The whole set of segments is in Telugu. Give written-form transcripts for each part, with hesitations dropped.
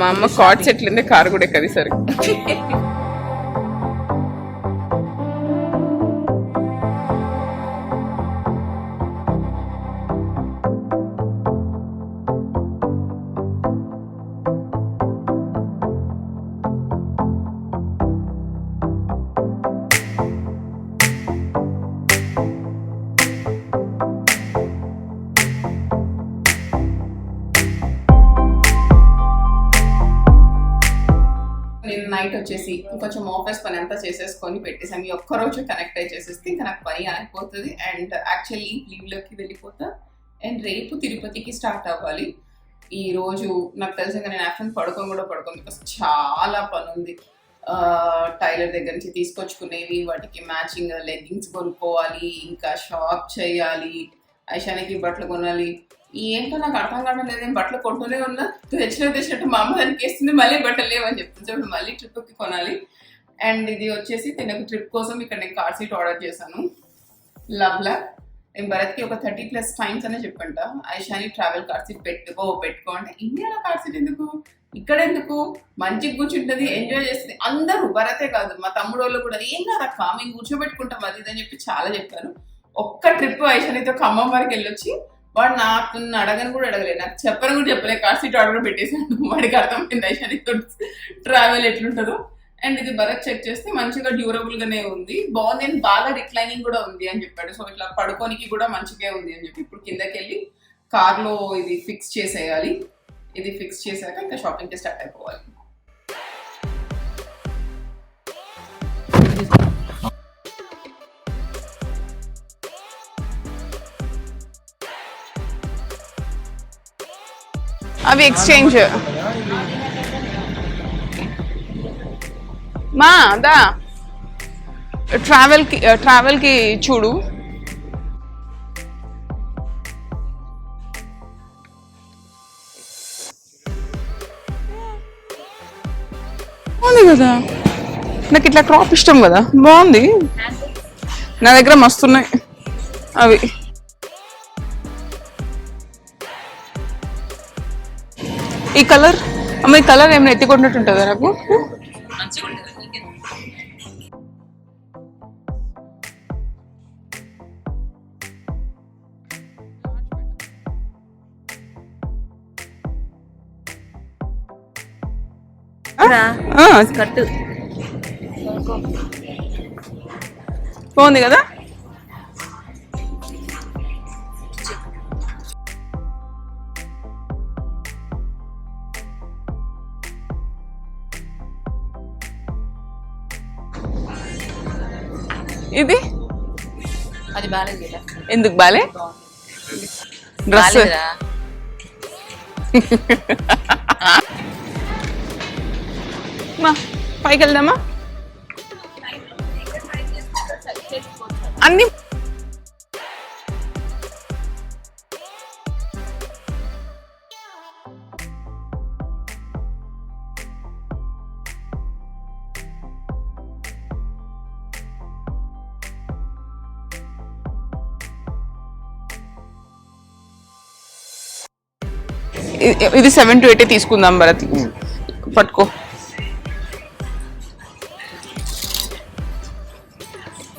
మా అమ్మ కార్డ్ సెట్లుందే కారు కూడా ఎక్కది సరే. నైట్ వచ్చేసి కొంచెం ఆఫీస్ పని అంతా చేసేసుకొని పెట్టేసాను. ఈ ఒక్కరోజు కనెక్ట్ అయ్యి చేసేస్తే ఇంకా నాకు పని అయిపోతుంది. అండ్ యాక్చువల్లీ లీవ్లోకి వెళ్ళిపోతా. అండ్ రేపు తిరుపతికి స్టార్ట్ అవ్వాలి. ఈ రోజు నాకు తెలిసి నేను ఆఫ్టర్నూన్ పడుకోని బికాస్ చాలా పని ఉంది. టైలర్ దగ్గర నుంచి తీసుకొచ్చుకునేవి, వాటికి మ్యాచింగ్ లెగ్గింగ్స్ కొనుక్కోవాలి, ఇంకా షాప్ చేయాలి, ఐషానికి బట్టలు కొనాలి. ఏంటో నాకు అర్థం కావడం లేదు. నేను బట్టలు కొంటూనే ఉన్నా, తెచ్చినట్టు మా అమ్మ దానికి వేస్తుంది, మళ్ళీ బట్టలు లేవని చెప్తుంది. ఇప్పుడు మళ్ళీ ట్రిప్కి కొనాలి. అండ్ ఇది వచ్చేసి తినకు ట్రిప్ కోసం ఇక్కడ నేను కార్ సీట్ ఆర్డర్ చేశాను. లవ్లా నేను భరత్కి ఒక 30+ టైమ్స్ అనే చెప్పంట ఐషాని ట్రావెల్ కార్ సీట్ పెట్టుకో అంటే, ఇండియాలో కార్ సీట్ ఎందుకు, ఇక్కడ ఎందుకు, మంచిగా కూర్చుంటుంది, ఎంజాయ్ చేస్తుంది. అందరూ భరతే కాదు మా తమ్ముడు వాళ్ళు కూడా ఏం కాదక్క మేము కూర్చోబెట్టుకుంటాం అది ఇదని చెప్పి చాలా చెప్పారు. ఒక్క ట్రిప్ ఐషానితో ఖమ్మం వరకు వెళ్ళొచ్చి వాడు నాకు అడగని కూడా అడగలేదు, నాకు చెప్పని కూడా చెప్పలేదు. కార్ సీట్ ఆర్డర్ పెట్టేసాను. వాడికి అర్థమైంది ఐషానితో ట్రావెల్ ఎట్లుంటుందో. అండ్ ఇది భరత్ చెక్ చేస్తే మంచిగా డ్యూరబుల్ గానే ఉంది, బాగుంది అని, బాగా రిక్లైనింగ్ కూడా ఉంది అని చెప్పాడు. సో ఇట్లా పడుకోనికి కూడా మంచిగా ఉంది అని చెప్పి ఇప్పుడు కిందకి వెళ్ళి కార్లో ఇది ఫిక్స్ చేసేయాలి. ఇది ఫిక్స్ చేశాక ఇంకా షాపింగ్కి స్టార్ట్ అయిపోవాలి. అవి ఎక్స్చేంజ్ మా దా ట్రావెల్కి చూడు. బాగుంది కదా, నాకు ఇట్లా క్రాప్ ఇష్టం కదా, బాగుంది. నా దగ్గర మస్తున్నాయి అవి. ఈ కలర్ అమ్మ, ఈ కలర్ ఏమైనా ఎత్తికొట్టినట్టు ఉంటుందా నాకు? బాగుంది కదా. ఇది అది బాలేదు. ఎందుకు బాలే? డ్రెస్ పైకి వెళ్దామా? అన్ని ఇది 7 to 8 తీసుకుందాం భరత్. పట్టుకో.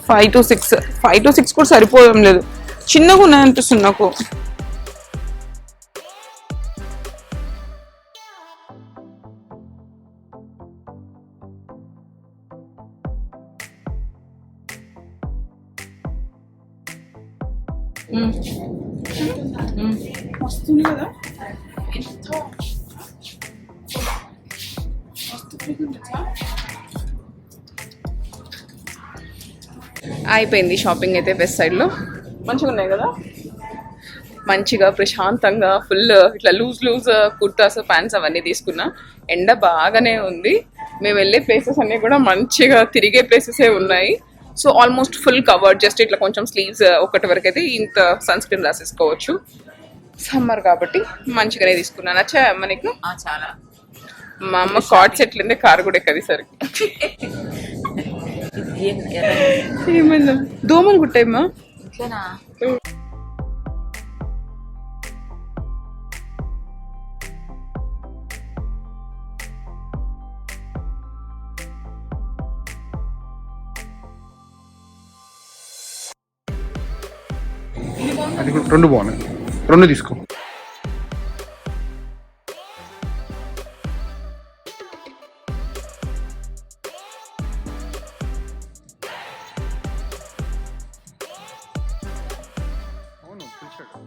5 to 6 కూడా సరిపోవడం లేదు, చిన్నగా ఉన్నాయనిపిస్తుంది నాకు. వస్తుంది కదా, అయిపోయింది షాపింగ్ అయితే. వెస్ట్ సైడ్లో మంచిగా ఉన్నాయి కదా, మంచిగా ప్రశాంతంగా ఫుల్ ఇట్లా లూజ్ కుర్తాస్ ప్యాంట్స్ అవన్నీ తీసుకున్నా. ఎండ బాగానే ఉంది. మేము వెళ్ళే ప్లేసెస్ అన్నీ కూడా మంచిగా తిరిగే ప్లేసెసే ఉన్నాయి. So almost full covered, just ఇట్లా కొంచెం స్లీవ్స్ ఒకటి వరకు అయితే ఇంత సన్ స్క్రీన్ రాసేసుకోవచ్చు. సమ్మర్ కాబట్టి మంచిగానే తీసుకున్నాను. నచ్చా అమ్మ నీకు? చాలా. మా అమ్మ కార్డ్ సెట్లుందే కారు కూడా ఎక్కది సరే. ఏమైందా? దోమలు కుట్టాయమ్మా. అది కూడా 2 బాగున్నాయి, 2 తీసుకో. అవును పిలిచాడు.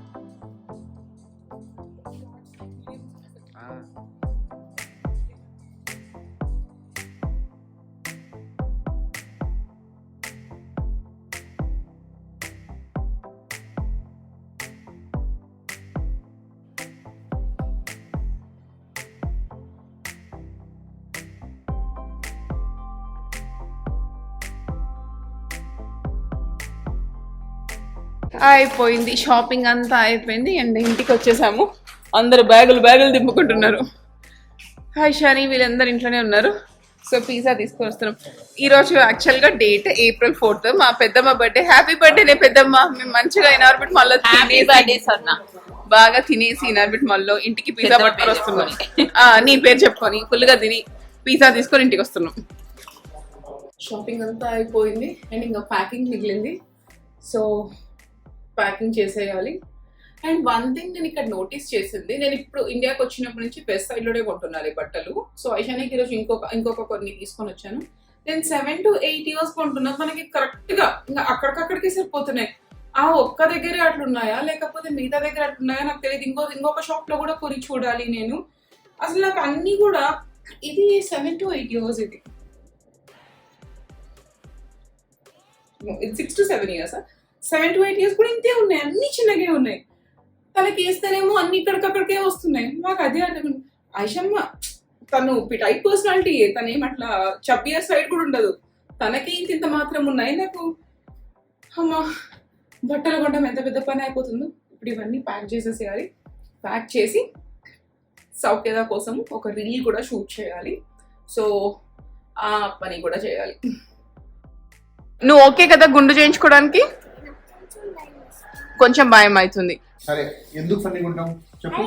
అయిపోయింది, షాపింగ్ అంతా అయిపోయింది అండ్ ఇంటికి వచ్చేసాము. అందరు బ్యాగులు దింపుకుంటున్నారు. హాయ్ షాని, వీళ్ళందరూ ఇంట్లోనే ఉన్నారు. సో పిజ్జా తీసుకొని వస్తున్నాం. ఈరోజు యాక్చువల్గా డేట్ April 4th, మా పెద్దమ్మ బర్త్డే. హ్యాపీ బర్త్డే పెద్దమ్మ. మేము మంచిగా ఇనార్బిట్ మళ్ళీ బాగా తినేసి ఇనార్బిట్ మళ్ళీ ఇంటికి పిజ్జా పట్టుకొని వస్తున్నాం. నీ పేరు చెప్పుకొని ఫుల్గా తిని పిజ్జా తీసుకొని ఇంటికి వస్తున్నాం. షాపింగ్ అంతా అయిపోయింది అండ్ ఇంకా ప్యాకింగ్ మిగిలింది. సో ప్యాకింగ్ చేసేయాలి. అండ్ వన్ థింగ్ నేను ఇక్కడ నోటీస్ చేసింది, నేను ఇప్పుడు ఇండియాకి వచ్చినప్పటి నుంచి వెస్ట్ సైడ్లోనే కొంటున్నాను ఈ బట్టలు. సో ఐషానికి ఈరోజు ఇంకొక కొన్ని తీసుకొని వచ్చాను. నేను 7 to 8 years కొంటున్నాను. మనకి కరెక్ట్గా ఇంకా అక్కడికక్కడికి సరిపోతున్నాయి. ఒక్క దగ్గరే అట్లున్నాయా లేకపోతే మిగతా దగ్గర అట్లున్నాయా నాకు తెలియదు. ఇంకొక షాప్లో కూడా కొని చూడాలి నేను. అసలు నాకు అన్నీ కూడా ఇది 7 to 8 years, ఇది 6 to 7 years, 7 to 8 years కూడా ఇంతే ఉన్నాయి. అన్ని చిన్నగా ఉన్నాయి. తనకి వేస్తేనేమో అన్ని ఇక్కడికక్కడికే వస్తున్నాయి. నాకు అదే అర్థం. ఐషమ్మ తను టైప్ పర్సనాలిటీ, తను ఏమట్లా చబ్బియర్ సైడ్ కూడా ఉండదు. తనకి ఇంత మాత్రం ఉన్నాయి. నాకు అమ్మా బట్టలు కొనడం ఎంత పెద్ద పని అయిపోతుందో. ఇప్పుడు ఇవన్నీ ప్యాక్ చేసేసేయాలి. ప్యాక్ చేసి సౌఖ్యత కోసం ఒక రీల్ కూడా షూట్ చేయాలి. సో ఆ పని కూడా చేయాలి. నువ్వు ఓకే కదా గుండు చేయించుకోవడానికి? కొంచెం భయం అవుతుంది. సరే, ఎందుకు ఫన్నీగా ఉంటాం చెప్పు.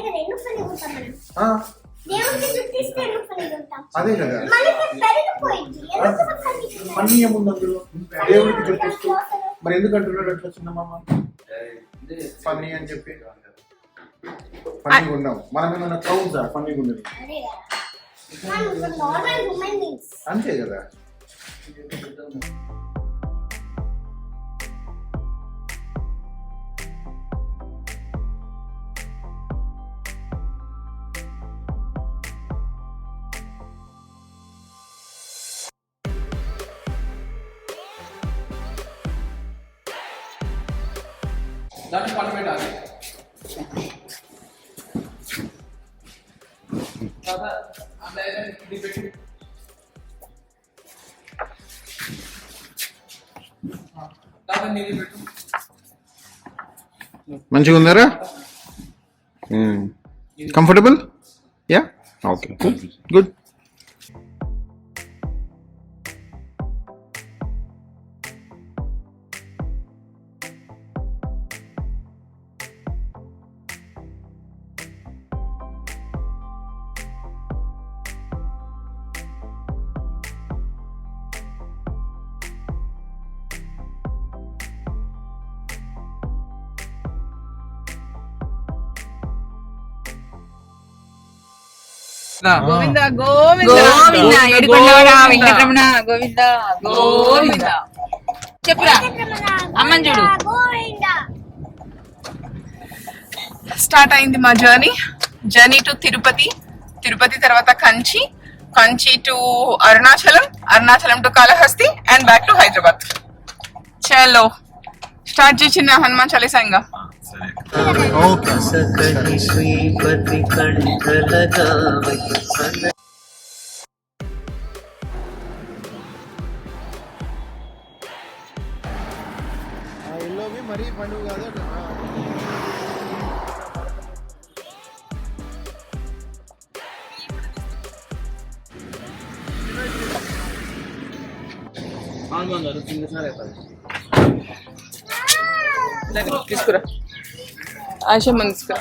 అదే కదా ఫన్నీ ఏముంది అందులో? దేవుడికి చూపిస్తూ మరి ఎందుకు అంటున్నాడు అట్లా చిన్న మామ ఫన్నీ అని చెప్పి? ఫన్నీగా ఉన్నాం మనం, ఏమన్నా క్రౌడ్సా ఫన్నీగా ఉండదు? అంతే కదా. దాన్ని పని పెట్టాలి. మంచిగా ఉందారా? Comfortable? Ya, okay, good. Govinda Govinda Govinda ఏడుకొండవాడా వెంకటరమణ గోవింద గోవింద. చెప్పురా అమ్మని చూడు. స్టార్ట్ అయింది మా జర్నీ టు తిరుపతి. తిరుపతి తర్వాత Kanchi to Arunachalam to Kalahasti and back to Hyderabad. చలో స్టార్ట్ చేసిన హనుమాన్ చాలీసా. ఇంకా మరీ పండుగ కాదు. తీసుకురా ఆశమ్మ, తీసుకురా.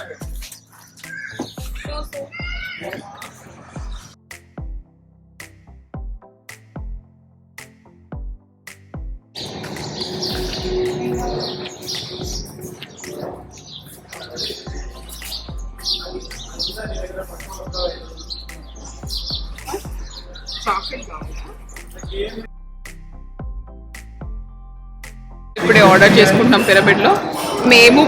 ఇప్పుడే ఆర్డర్ చేసుకుంటున్నాం పిరమిడ్ లో. మేము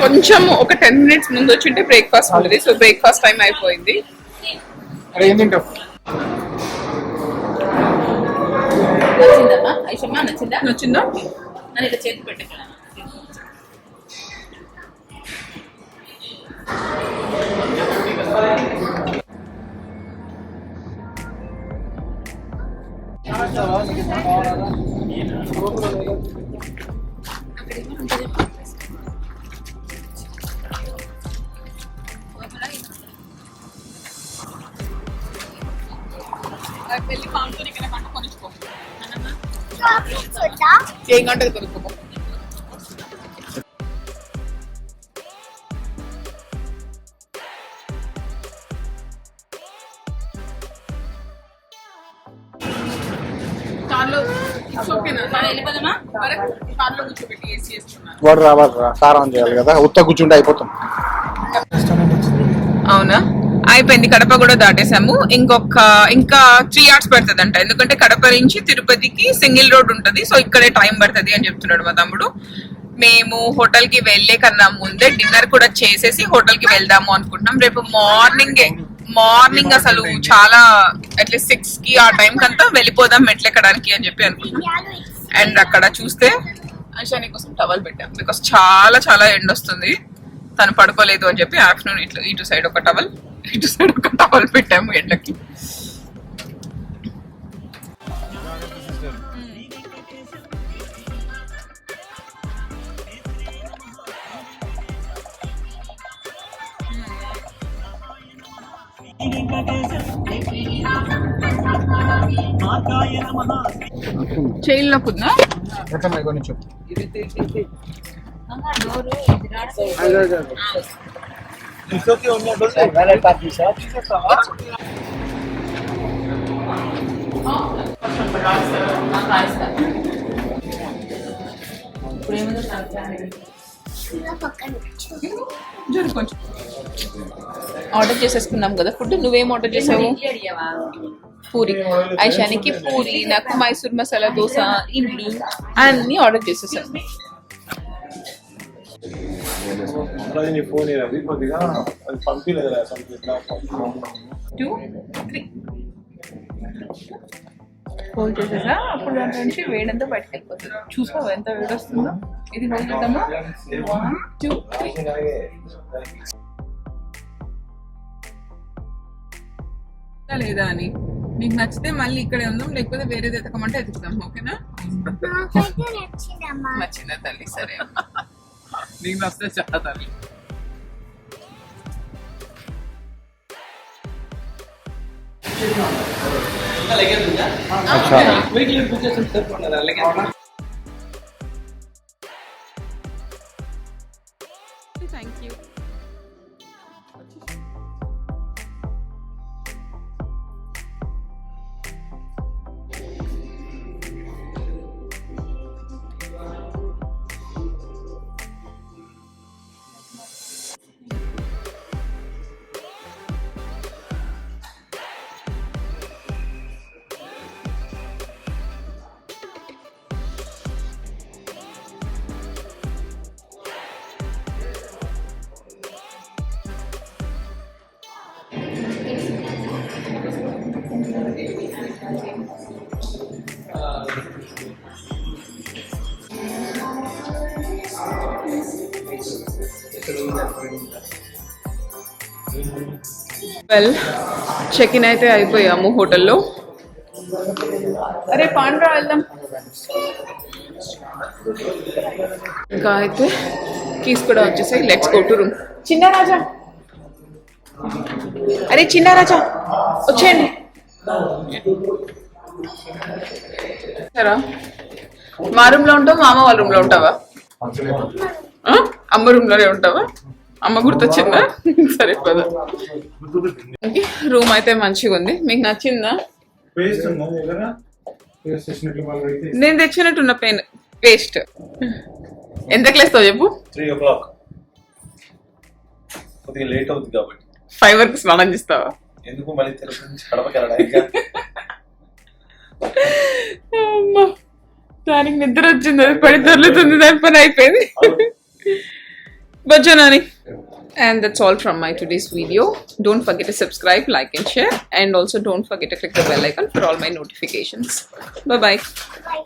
కొంచెం ఒక 10 minutes ముందు వచ్చింటే బ్రేక్ఫాస్ట్ ఉంటుంది. సో బ్రేక్ఫాస్ట్ టైం అయిపోయింది. అరే ఏం తింటావు? నచ్చిందమ్మా ఐషమ్మ? నచ్చిందా? అని ఇలా చేతి పెట్టుకున్నాను. వెళ్ళి పాంతో ఇక్కడ కంట కొనుక్కో. ఏం గంటకు కొనుక్కో. కార్లో వెళ్ళిపోదామా? కార్లో కూర్చోబెట్టి ఏసీ వేస్తున్నాను. వాడు రావాలి, కార్ ఆన్ చేయాలి కదా, ఉత్త కూర్చుంటే అయిపోతాం. అవునా? అయిపోయింది. కడప కూడా దాటేసాము. ఇంకా 3 hours పడుతుందంట. ఎందుకంటే కడప నుంచి తిరుపతికి సింగిల్ రోడ్ ఉంటది. సో ఇక్కడే టైం పడుతుంది అని చెప్తున్నాడు మా తమ్ముడు. మేము హోటల్ కి వెళ్లే కన్నా ముందే డిన్నర్ కూడా చేసేసి హోటల్ కి వెళ్దాము అనుకుంటున్నాం. రేపు మార్నింగ్ అసలు చాలా అట్లీస్ట్ 6 కి ఆ టైం కంతా వెళ్ళిపోదాం మెట్లెక్కడానికి అని చెప్పి అనుకుంటున్నాం. అండ్ అక్కడ చూస్తే ఐషాని కోసం టవల్ పెట్టాం. బికాస్ చాలా చాలా ఎండ వస్తుంది. తను పడుకోలేదు అని చెప్పి ఆఫ్టర్నూన్ ఇటు సైడ్ ఒక టవల్ పెట్టాము ఎండకి. చైల్లో కుద్దా కొంచెం ఆర్డర్ చేసేసుకున్నాం కదా ఫుడ్. నువ్వేం ఆర్డర్ చేసావు? పూరి. ఐషానికి పూరి, నాకు మైసూర్ మసాలా దోశ, ఇడ్లీ అన్ని ఆర్డర్ చేసేసాను. హోల్డ్ చేసేసా. అప్పుడు దాంట్లో నుంచి వేడంతా బయటకు వెళ్ళిపోతుంది. చూసావు ఎంత వేడి వస్తుందో? ఇది హోల్డ్ చేద్దామా? 1 2 3 లేదా అని నీకు నచ్చితే మళ్ళీ ఇక్కడే ఉందాం, లేకపోతే వేరేది ఎతకమంటే ఎతుకుదాం. ఓకేనా? నచ్చిందా తల్లి? సరే, నీకు నచ్చితే చాలా తల్లి. Thank you. Well, check in అయితే అయిపోయాము హోటల్లో. అరే పాండ్రా వెళ్దాం. ఇంకా అయితే కీస్ కూడా వచ్చేసాయి. Let's go to room. చిన్న రాజా, అరే చిన్న రాజా వచ్చేయండి. సరే, మా రూమ్ లో ఉంటావు, మా అమ్మ వాళ్ళ రూమ్ లో ఉంటావా? అమ్మ రూమ్ లోనే ఉంటావా? అమ్మ గుర్తొచ్చిందా? సరే పదా. రూమ్ అయితే మంచిగా ఉంది. మీకు నచ్చిందా? నేను తెచ్చినట్టున్న పేస్ట్ ఎంత క్లేస్తావు చెప్పు? 3 o'clock. కొద్దిగా లేట్ అవుతుంది కాబట్టి 5 వరకు స్నానం చేస్తావా? ఎందుకు మళ్ళీ తిరుపతి నుంచి కడపకి వెళ్ళడానికి దానికి నిద్ర వచ్చింది, అది పడి దొర్లుతుంది, దాని పని అయిపోయింది. బచ్చా Nani. And that's all from my today's video. Don't forget to subscribe, like and share, and also don't forget to click the bell icon for all my notifications. Bye bye. Bye.